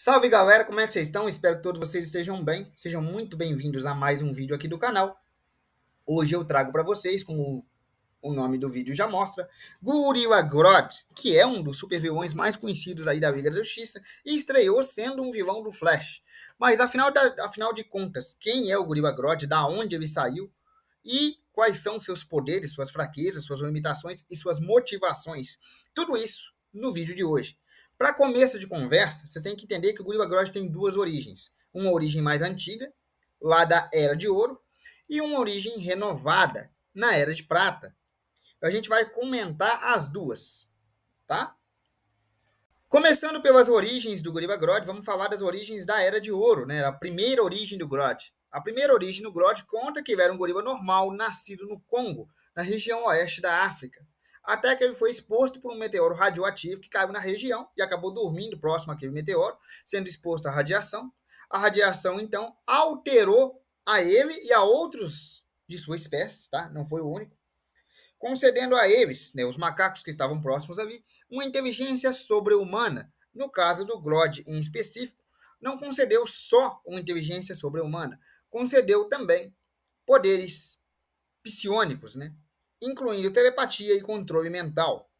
Salve galera, como é que vocês estão? Espero que todos vocês estejam bem. Sejam muito bem-vindos a mais um vídeo aqui do canal. Hoje eu trago para vocês, como o nome do vídeo já mostra, Guriwa Grodd, que é um dos super vilões mais conhecidos aí da Liga da Justiça e estreou sendo um vilão do Flash. Mas afinal de contas, quem é o Guriwa Grodd, da onde ele saiu e quais são seus poderes, suas fraquezas, suas limitações e suas motivações? Tudo isso no vídeo de hoje. Para começo de conversa, vocês têm que entender que o Guriwa Grodd tem duas origens. Uma origem mais antiga, lá da Era de Ouro, e uma origem renovada, na Era de Prata. A gente vai comentar as duas, tá? Começando pelas origens do Guriwa Grodd, vamos falar das origens da Era de Ouro, né? A primeira origem do Grodd. A primeira origem do Grodd conta que ele era um gorila normal, nascido no Congo, na região oeste da África. Até que ele foi exposto por um meteoro radioativo que caiu na região e acabou dormindo próximo àquele meteoro, sendo exposto à radiação. A radiação, então, alterou a ele e a outros de sua espécie, tá? Não foi o único, concedendo a eles, né, os macacos que estavam próximos ali, uma inteligência sobre-humana. No caso do Grodd em específico, não concedeu só uma inteligência sobre-humana, concedeu também poderes psionicos, né, incluindo telepatia e controle mental.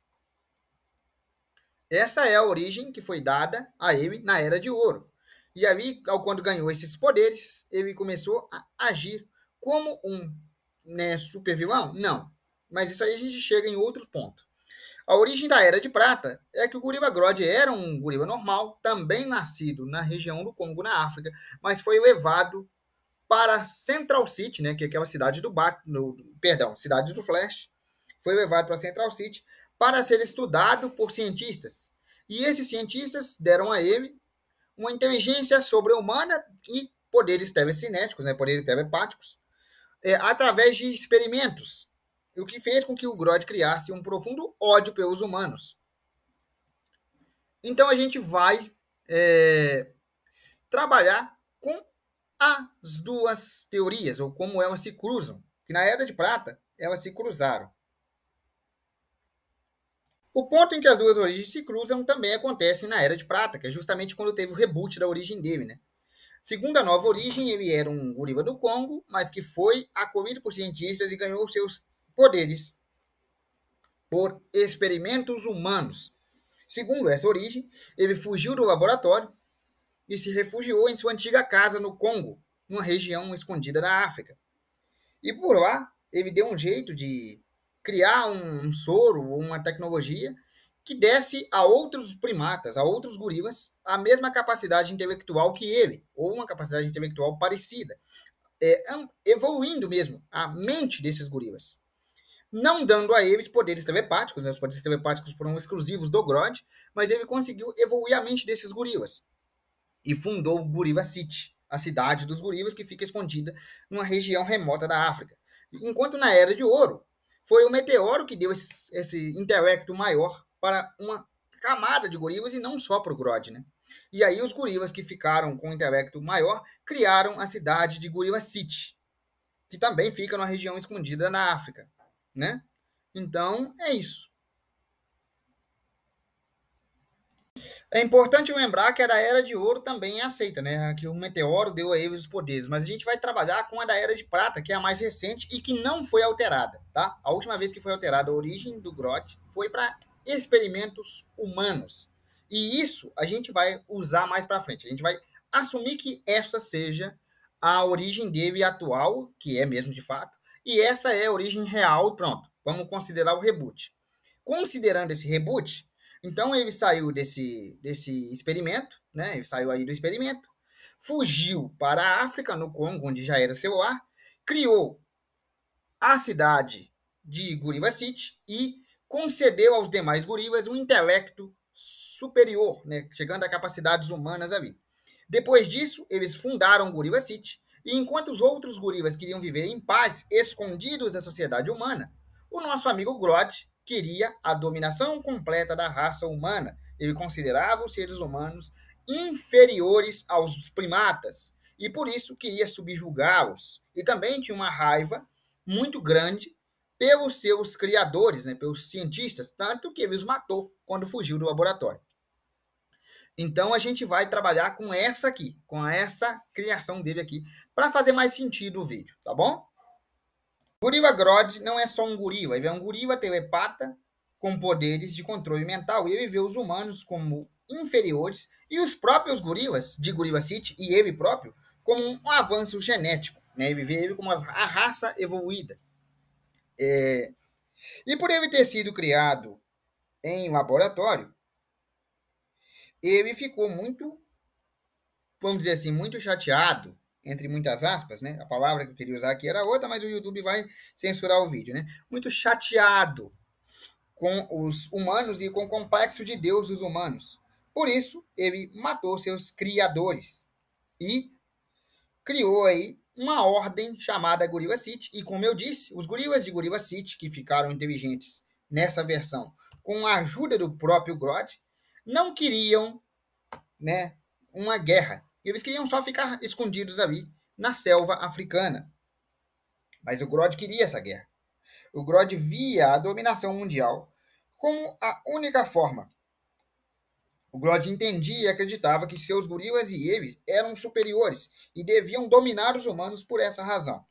Essa é a origem que foi dada a ele na Era de Ouro. E ali, quando ganhou esses poderes, ele começou a agir como um, né, super vilão? Não. Mas isso aí a gente chega em outro ponto. A origem da Era de Prata é que o Guriwa Grodd era um gorila normal, também nascido na região do Congo, na África, mas foi levado para Central City, né, que é aquela cidade do cidade do Flash, foi levado para Central City para ser estudado por cientistas. E esses cientistas deram a ele uma inteligência sobre-humana e poderes telecinéticos, né, poderes telepáticos, através de experimentos, o que fez com que o Grodd criasse um profundo ódio pelos humanos. Então a gente vai trabalhar com as duas teorias, ou como elas se cruzam, que na Era de Prata elas se cruzaram. O ponto em que as duas origens se cruzam também acontece na Era de Prata, que é justamente quando teve o reboot da origem dele, né? Segundo a nova origem, ele era um gorila do Congo, mas que foi acolhido por cientistas e ganhou seus poderes por experimentos humanos. Segundo essa origem, ele fugiu do laboratório e se refugiou em sua antiga casa no Congo, numa região escondida da África. E por lá, ele deu um jeito de criar um soro ou uma tecnologia que desse a outros primatas, a outros gorilas, a mesma capacidade intelectual que ele, ou uma capacidade intelectual parecida, evoluindo mesmo a mente desses gorilas. Não dando a eles poderes telepáticos, né? Os poderes telepáticos foram exclusivos do Grodd, mas ele conseguiu evoluir a mente desses gorilas e fundou o Guriwa City, a cidade dos gorilas que fica escondida numa região remota da África. Enquanto na Era de Ouro, foi o meteoro que deu esse intelecto maior para uma camada de gorilas e não só para o Grodd, né? E aí os gorilas que ficaram com o intelecto maior criaram a cidade de Guriwa City, que também fica numa região escondida na África, né? Então, é isso. É importante lembrar que a da Era de Ouro também é aceita, né? Que o meteoro deu a eles os poderes, mas a gente vai trabalhar com a da Era de Prata, que é a mais recente e que não foi alterada, tá? A última vez que foi alterada a origem do Grodd foi para experimentos humanos. E isso a gente vai usar mais para frente. A gente vai assumir que essa seja a origem dele atual, que é mesmo de fato, e essa é a origem real, pronto. Vamos considerar o reboot. Considerando esse reboot, então ele saiu desse experimento, né? Ele saiu aí do experimento, fugiu para a África, no Congo, onde já era seu lar, criou a cidade de Guriwa City e concedeu aos demais gorilas um intelecto superior, né? Chegando a capacidades humanas ali. Depois disso, eles fundaram Guriwa City, e enquanto os outros gorilas queriam viver em paz, escondidos da sociedade humana, o nosso amigo Grodd queria a dominação completa da raça humana. Ele considerava os seres humanos inferiores aos primatas e por isso queria subjugá-los. E também tinha uma raiva muito grande pelos seus criadores, né, pelos cientistas, tanto que ele os matou quando fugiu do laboratório. Então, a gente vai trabalhar com essa aqui, com essa criação dele aqui, para fazer mais sentido o vídeo, tá bom? Gorila Grodd não é só um gorila, ele é um gorila telepata com poderes de controle mental e ele vê os humanos como inferiores e os próprios gorilas de Gorilla City e ele próprio como um avanço genético, né? Ele vê ele como a raça evoluída. E por ele ter sido criado em laboratório, ele ficou muito, vamos dizer assim, muito chateado, entre muitas aspas, né? A palavra que eu queria usar aqui era outra, mas o YouTube vai censurar o vídeo, né? Muito chateado com os humanos e com o complexo de Deus dos humanos. Por isso, ele matou seus criadores e criou aí uma ordem chamada Gorilla City. E como eu disse, os gorilas de Gorilla City, que ficaram inteligentes nessa versão, com a ajuda do próprio Grodd, não queriam, né, uma guerra. Eles queriam só ficar escondidos ali na selva africana. Mas o Grodd queria essa guerra. O Grodd via a dominação mundial como a única forma. O Grodd entendia e acreditava que seus gorilas e ele eram superiores e deviam dominar os humanos por essa razão.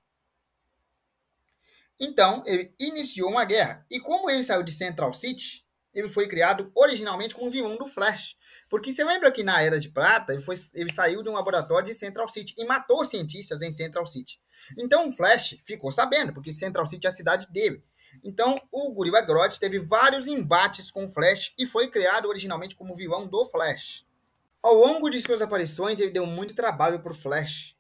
Então, ele iniciou uma guerra. E como ele saiu de Central City, ele foi criado originalmente como vilão do Flash. Porque você lembra que na Era de Prata, ele saiu de um laboratório de Central City e matou cientistas em Central City. Então o Flash ficou sabendo, porque Central City é a cidade dele. Então o Gorilla Grodd teve vários embates com o Flash e foi criado originalmente como vilão do Flash. Ao longo de suas aparições, ele deu muito trabalho para o Flash.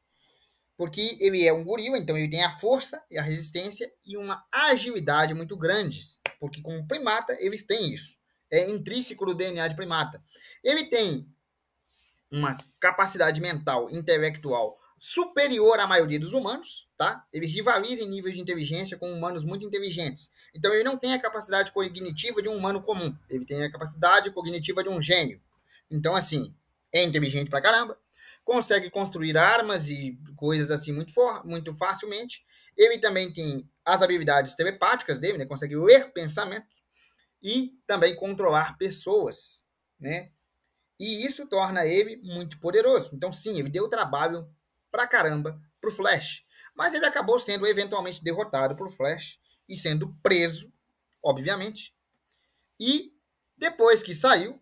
Porque ele é um gorila, então ele tem a força e a resistência e uma agilidade muito grandes. Porque como primata, eles têm isso. É intrínseco do DNA de primata. Ele tem uma capacidade mental, intelectual superior à maioria dos humanos, tá? Ele rivaliza em níveis de inteligência com humanos muito inteligentes. Então ele não tem a capacidade cognitiva de um humano comum. Ele tem a capacidade cognitiva de um gênio. Então, assim, é inteligente pra caramba, consegue construir armas e coisas assim muito facilmente. Ele também tem as habilidades telepáticas dele, né? Consegue ler pensamentos e também controlar pessoas, né? E isso torna ele muito poderoso. Então, sim, ele deu trabalho pra caramba pro Flash. Mas ele acabou sendo eventualmente derrotado por Flash e sendo preso, obviamente. E depois que saiu,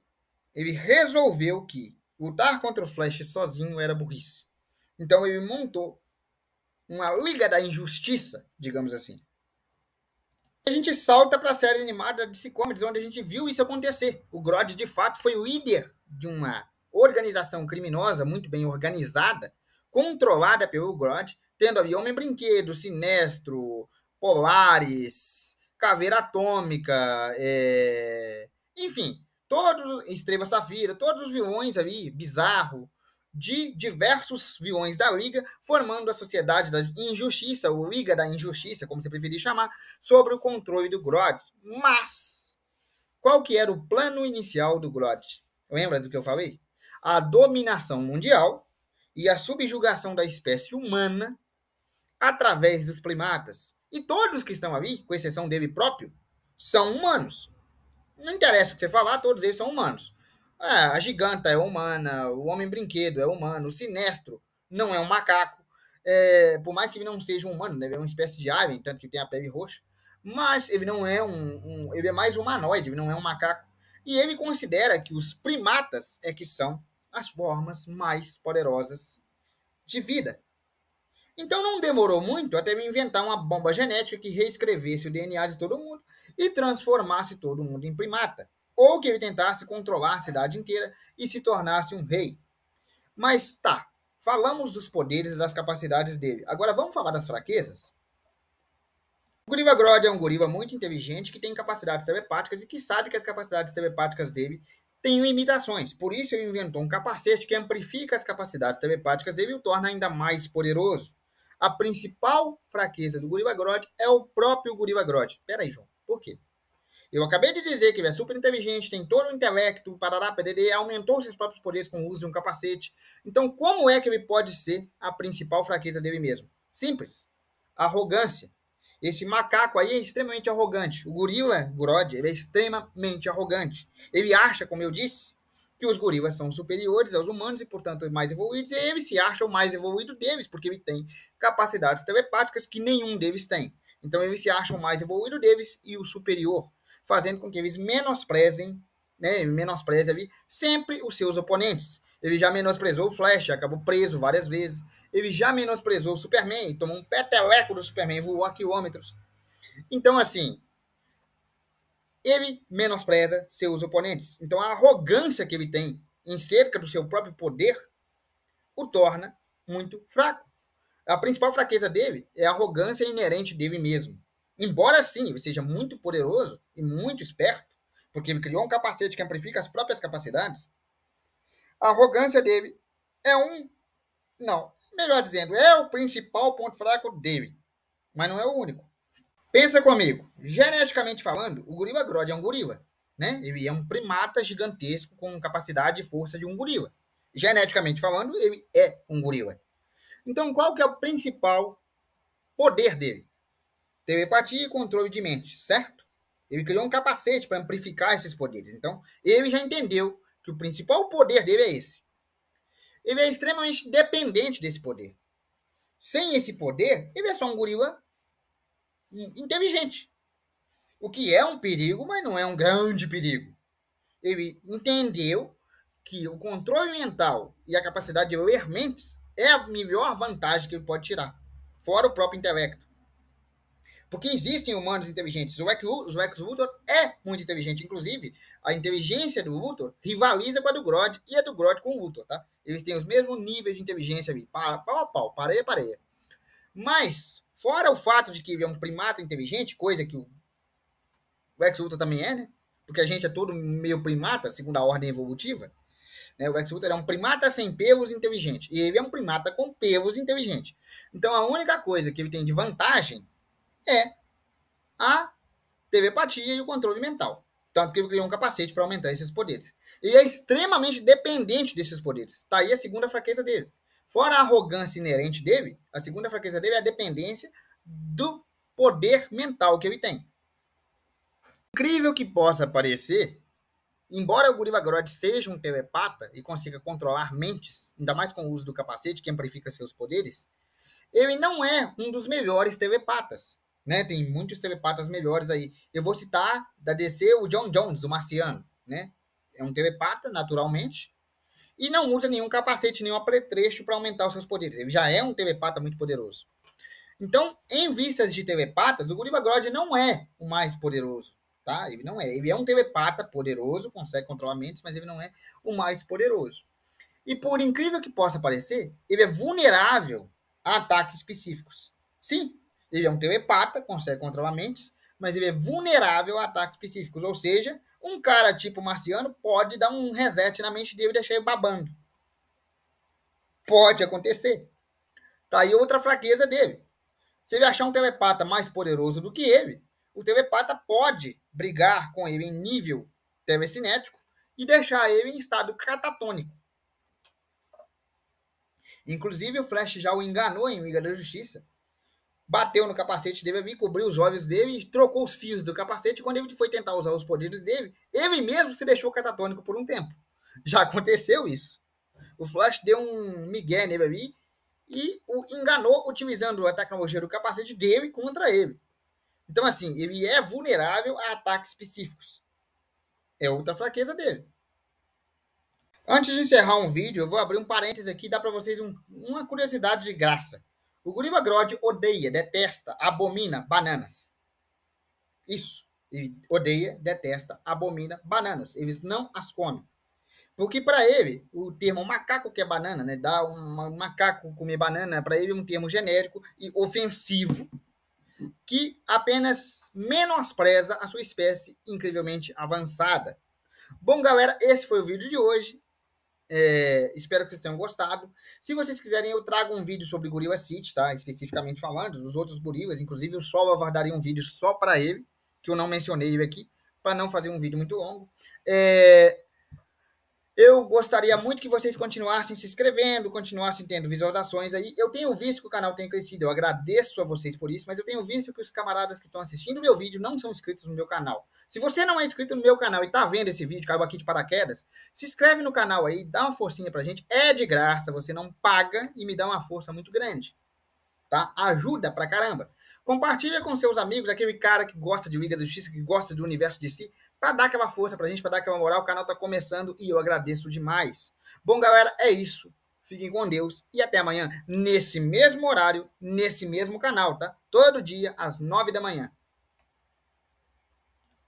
ele resolveu que lutar contra o Flash sozinho era burrice. Então ele montou uma Liga da Injustiça, digamos assim. A gente salta para a série animada de DC Comics, onde a gente viu isso acontecer. O Grodd, de fato, foi o líder de uma organização criminosa muito bem organizada, controlada pelo Grodd, tendo ali Homem-Brinquedo, Sinestro, Polaris, Caveira Atômica, enfim, todos, Estrela Safira, todos os vilões ali, Bizarro, de diversos vilões da Liga, formando a Sociedade da Injustiça, ou Liga da Injustiça, como você preferir chamar, sobre o controle do Grodd. Mas, qual que era o plano inicial do Grodd? Lembra do que eu falei? A dominação mundial e a subjugação da espécie humana através dos primatas. E todos que estão ali, com exceção dele próprio, são humanos. Não interessa o que você falar, todos eles são humanos. A giganta é humana, o homem-brinquedo é humano, o sinestro não é um macaco. Por mais que ele não seja um humano, né? Ele é uma espécie de alien, tanto que tem a pele roxa. Mas ele não é ele é mais humanoide, ele não é um macaco. E ele considera que os primatas é que são as formas mais poderosas de vida. Então não demorou muito até ele inventar uma bomba genética que reescrevesse o DNA de todo mundo e transformasse todo mundo em primata. Ou que ele tentasse controlar a cidade inteira e se tornasse um rei. Mas tá, falamos dos poderes e das capacidades dele. Agora vamos falar das fraquezas? O Gorilla Grodd é um gorila muito inteligente que tem capacidades telepáticas e que sabe que as capacidades telepáticas dele têm limitações. Por isso ele inventou um capacete que amplifica as capacidades telepáticas dele e o torna ainda mais poderoso. A principal fraqueza do Gorilla Grodd é o próprio Gorilla Grodd. Pera aí, João. Por quê? Eu acabei de dizer que ele é super inteligente, tem todo o intelecto, parará, PDD, aumentou seus próprios poderes com o uso de um capacete. Então, como é que ele pode ser a principal fraqueza dele mesmo? Simples. Arrogância. Esse macaco aí é extremamente arrogante. O gorila Grodd, ele é extremamente arrogante. Ele acha, como eu disse, que os gorilas são superiores aos humanos e, portanto, mais evoluídos, e eles se acham mais evoluídos deles, porque ele tem capacidades telepáticas que nenhum deles tem. Então, eles se acham mais evoluídos deles e o superior, fazendo com que eles menosprezem, né, menosprezem ali sempre os seus oponentes. Ele já menosprezou o Flash, acabou preso várias vezes. Ele já menosprezou o Superman, tomou um peteleco do Superman, voou a quilômetros. Então, assim, ele menospreza seus oponentes. Então, a arrogância que ele tem em cerca do seu próprio poder o torna muito fraco. A principal fraqueza dele é a arrogância inerente dele mesmo. Embora, sim, ele seja muito poderoso e muito esperto, porque ele criou um capacete que amplifica as próprias capacidades, a arrogância dele é um... Não, melhor dizendo, é o principal ponto fraco dele, mas não é o único. Pensa comigo, geneticamente falando, o gorila Grodd é um gorila, né? Ele é um primata gigantesco com capacidade e força de um gorila. Geneticamente falando, ele é um gorila. Então, qual que é o principal poder dele? Telepatia e controle de mente, certo? Ele criou um capacete para amplificar esses poderes. Então, ele já entendeu que o principal poder dele é esse. Ele é extremamente dependente desse poder. Sem esse poder, ele é só um gorila inteligente. O que é um perigo, mas não é um grande perigo. Ele entendeu que o controle mental e a capacidade de ler mentes é a melhor vantagem que ele pode tirar, fora o próprio intelecto. Porque existem humanos inteligentes. O Lex Luthor é muito inteligente. Inclusive, a inteligência do Luthor rivaliza com a do Grodd e a do Grodd com o Luthor, tá? Eles têm os mesmos níveis de inteligência ali, pau a pau, pareia a pareia. Mas, fora o fato de que ele é um primata inteligente, coisa que o Lex Luthor também é, né? Porque a gente é todo meio primata, segundo a ordem evolutiva. Né? O Lex Luthor é um primata sem pelos inteligente. E ele é um primata com pelos inteligente. Então, a única coisa que ele tem de vantagem é a telepatia e o controle mental. Tanto que ele criou um capacete para aumentar esses poderes. Ele é extremamente dependente desses poderes. Está aí a segunda fraqueza dele. Fora a arrogância inerente dele, a segunda fraqueza dele é a dependência do poder mental que ele tem. Incrível que possa parecer, embora o Gorilla Grodd seja um telepata e consiga controlar mentes, ainda mais com o uso do capacete que amplifica seus poderes, ele não é um dos melhores telepatas. Né? Tem muitos telepatas melhores aí. Eu vou citar da DC o John Jones, o marciano. Né? É um telepata, naturalmente, e não usa nenhum capacete, nenhum apetrecho para aumentar os seus poderes. Ele já é um telepata muito poderoso. Então, em vistas de telepatas, o Gorilla Grodd não é o mais poderoso. Tá? Ele não é. Ele é um telepata poderoso, consegue controlar mentes, mas ele não é o mais poderoso. E por incrível que possa parecer, ele é vulnerável a ataques específicos. Sim, ele é um telepata, consegue controlar mentes, mas ele é vulnerável a ataques específicos. Ou seja, um cara tipo marciano pode dar um reset na mente dele e deixar ele babando. Pode acontecer. Tá aí outra fraqueza dele. Se ele achar um telepata mais poderoso do que ele, o telepata pode brigar com ele em nível telecinético e deixar ele em estado catatônico. Inclusive, o Flash já o enganou em Liga da Justiça. Bateu no capacete dele ali, cobriu os olhos dele, trocou os fios do capacete. Quando ele foi tentar usar os poderes dele, ele mesmo se deixou catatônico por um tempo. Já aconteceu isso. O Flash deu um migué nele ali e o enganou utilizando a tecnologia do capacete dele contra ele. Então, assim, ele é vulnerável a ataques específicos. É outra fraqueza dele. Antes de encerrar um vídeo, eu vou abrir um parênteses aqui e dar para vocês uma curiosidade de graça. O Gorilla Grodd odeia, detesta, abomina bananas. Isso. Ele odeia, detesta, abomina bananas. Eles não as comem. Porque para ele, o termo macaco que é banana, né, dá um macaco comer banana, para ele é um termo genérico e ofensivo que apenas menospreza a sua espécie incrivelmente avançada. Bom, galera, esse foi o vídeo de hoje. Espero que vocês tenham gostado. Se vocês quiserem, eu trago um vídeo sobre Gorilla City, tá? Especificamente falando dos outros gorilas. Inclusive, o Sol aguardaria um vídeo só para ele, que eu não mencionei ele aqui, para não fazer um vídeo muito longo. Eu gostaria muito que vocês continuassem se inscrevendo, continuassem tendo visualizações aí. Eu tenho visto que o canal tem crescido, eu agradeço a vocês por isso, mas eu tenho visto que os camaradas que estão assistindo o meu vídeo não são inscritos no meu canal. Se você não é inscrito no meu canal e tá vendo esse vídeo, caiu aqui de paraquedas, se inscreve no canal aí, dá uma forcinha pra gente. É de graça, você não paga e me dá uma força muito grande, tá? Ajuda pra caramba. Compartilha com seus amigos, aquele cara que gosta de Liga da Justiça, que gosta do universo de si, pra dar aquela força pra gente, pra dar aquela moral. O canal tá começando e eu agradeço demais. Bom, galera, é isso. Fiquem com Deus e até amanhã, nesse mesmo horário, nesse mesmo canal, tá? Todo dia, às 9 da manhã.